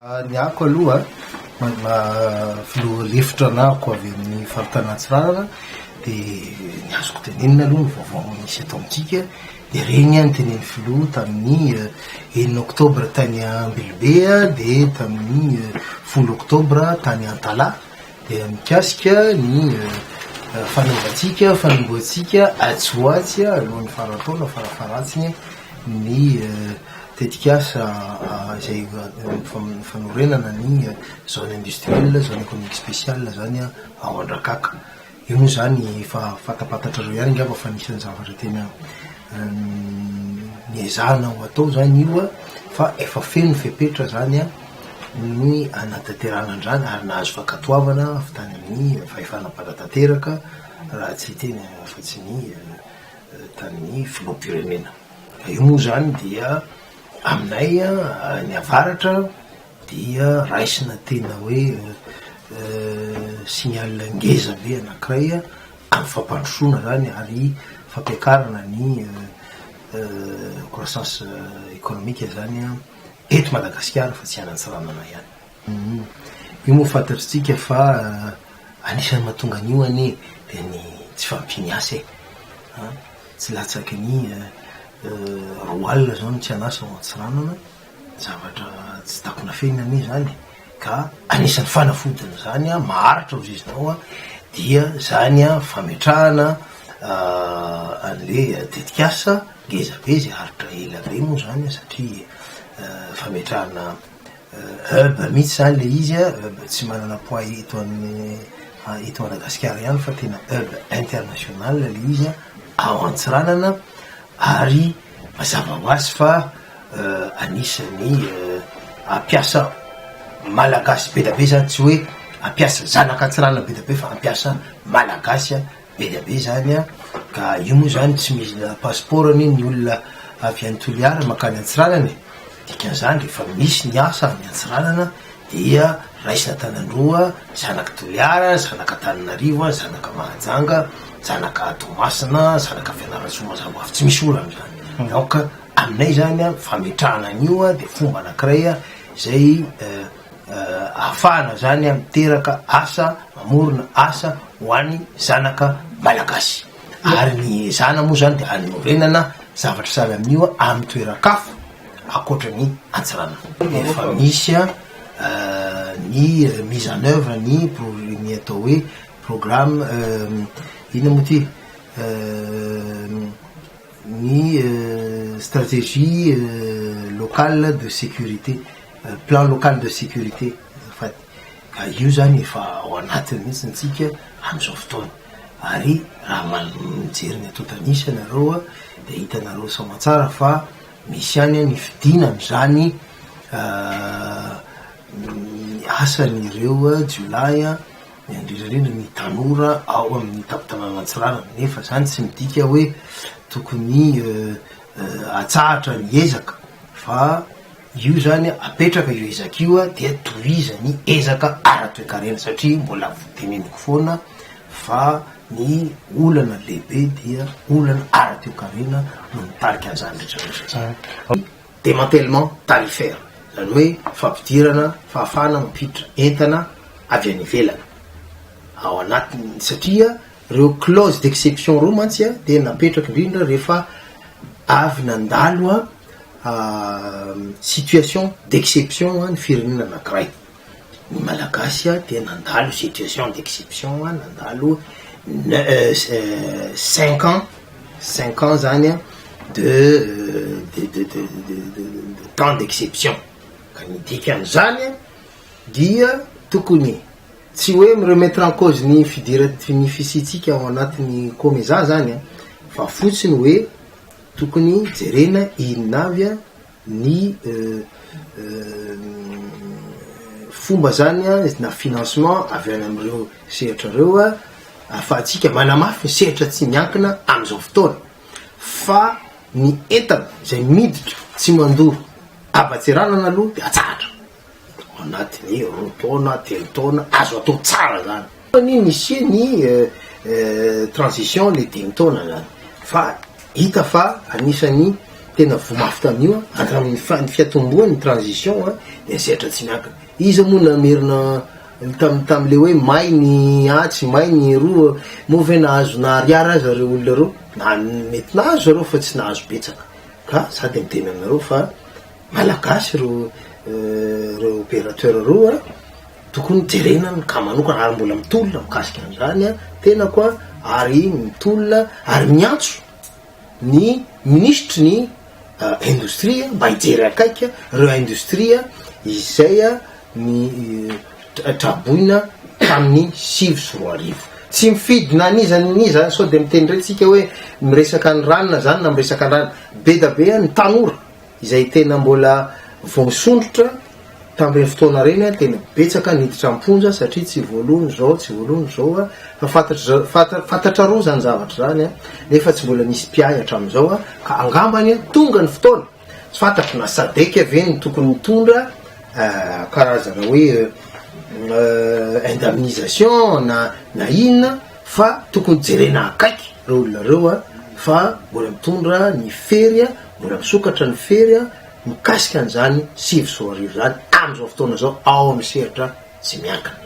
Ny ako aloha filoha lefitra anako avy amin'ny faritany Antsiranana de ny azoko tenenina aloha ny vaovao misy eto amintsika de regny any teneny filoha tamin'ny 9 oktobra tany Ambilobe de tamin'ny 10 oktobra tany Antala de mikasika ny fanomboatsika Atsoatsy alohan'ny farantaona farafaratsiny ny tetikasa zay fanorenana ny zone industrielle, zone économique spéciale zany ao Andrakaka. Io moa zany fatapatatrareo ihany ngamba fa nisany zavatra tena niezahana ho atao zany io fa efa feno fepetra zany ny anatanterahana andrany ary nahazo fankatoavana avy tany amin'ny fahefanam-panatanteraka raha tsy tena fa tsy ny tamin'ny filoham-pirenena. Io moa zany dia aminay ny avaratra dia raisina tena hoe signal ngeza be anankiray amin'ny fampandrosoana zany ary fampiakarana ny croissance économique zany eto Madagasikara fa tsy any Antsiranana ihany. Io moa fantatritsika fa anisan'ny mahatonga an'io anie de ny tsy fampiniasa tsy latsaky ny roa alina zao ny tsy anasa ao Antsiranana, zavatra tsy takona fenina anie zany ka anisan'ny fanafodina zany maharitra ozizinao dia zany fametrahana an'le tetikasa ngezabe zay haritra ela be moa zany satria fametrahana hub mihitsy zany le izy tsy manana poids eto Madagasikara ihany fa tena hub international le izy ao Antsiranana ary mazava ho azy fa anisany ampiasa malagasy be da be zany, tsy hoe ampiasa zanaka Antsiranana be da be fa ampiasa malagasy be da be zany ka io moa zany tsy misy passeport ny olona avy any Toliara makany Antsiranana dikan'izany rehefa misy ny asa amin'ny Antsiranana dia raisina Tanandroa, zanaka Toliara, zanaka Antananarivo, zanaka Mahajanga, zanaka Toamasina, zanaka Fianarantsoa mazava hoazy tsy misy olana zany. Donc aminay zany fametrahana an'io de fomba anankiray zay ahafahana zany miteraka asa, mamorona asa ho an'ny zanaka malagasy. Ary ny zana moa zany de anorenana zavatra samy amin'io amin'ny toeran-kafa akoatran'ny Antsiranana. Efa misy ny mise en œuvre ny atao hoe programme ina moa ty ny stratégie locale de sécurité, plan local de sécurité ka io zany efa ao anatiny mihitsy tsika am'izao fotoana ary raha mijery ny atotanisa nareo de hitanareo somatsara fa misy any ny fidina am'izany asan'ireo Jolay indrindrandrindra ny tanora ao amin'ny tapitanana Antsiranana nefa zany tsy midika hoe tokony atsahatra ny ezaka fa io zany apetraka io ezaka io dia tohizany ezaka ara-toekarena satria mbola teneniko foana fa ny olana lehibe dia olana ara-toekarena no mitarika an'izany rehetrarehetra. Démantèlement tarifaire zany hoe fampidirana fahafana mampiditra entana avy any ivelana ao anatiny satria reo clause d'exception reo mantsy de napetraka indrindra rehefa avy nandalo situation d'exception ny firenena anankiray. Ny malagasy de nandalo situation d'exception nandalo 5 ans zany de temps d'exception ka ny dikan'izany dia tokony tsy hoe miremettre en cause ny ny fisitsika ao anatiny komeza zany fa fotsiny hoe tokony jerena inavy ny fomba zany na financement avy any am'ireo sehatra reo ahafahantsika manamafy sehatra tsy miankina am'izao fotoana fa ny entana zay miditra tsy mandoro Abatseranana aloha de atsahatra ao anatiny roa taona, telo taona azo atao tsara zany. Misy ny transition le 10 taona zany fa hita fa anisany tena vomafy tamin'io atramin'ny fiatomboany transition de sehatra tsy miankina izy moa namerina tam'le hoe may ny atsy may ny roa move nahazo na ariary aza reo olona reo na mety nahazo zareo fa tsy nahazo betsaka ka sady miteny aminareo fa malagasy reo opérateur reo tokony jerenany ka manokana ary mbola mitolona mikasika an'izany tena koa ary mitolona ary miantso ny ministre ny industria mba hijery akaika reo industria izay ny traboina tamin'ny 7 tsy mifidina nizany sao de miteny retsika hoe miresaka ny ranona zany na miresaka ny rano be da be ny tanora izay tena mbola vomisondrotra tamin'ireny fotoana reny tena betsaka niditra amponja satria tsy voalohany zao fa fantatra roa zany zavatra zany nefa tsy mbola misy mpiay hatramin'izao ka angambany tonga ny fotoana tsy fantatro na sadeky aveny tokony mitondra karazana hoe indemnisation na inona fa tokony jerena akaiky reo olona reo fa mbola mitondra ny fery mbola misokatra ny fery mikasika an'izany 7 zany am'izao fotoana zao ao amin'ny sehatra tsy miankina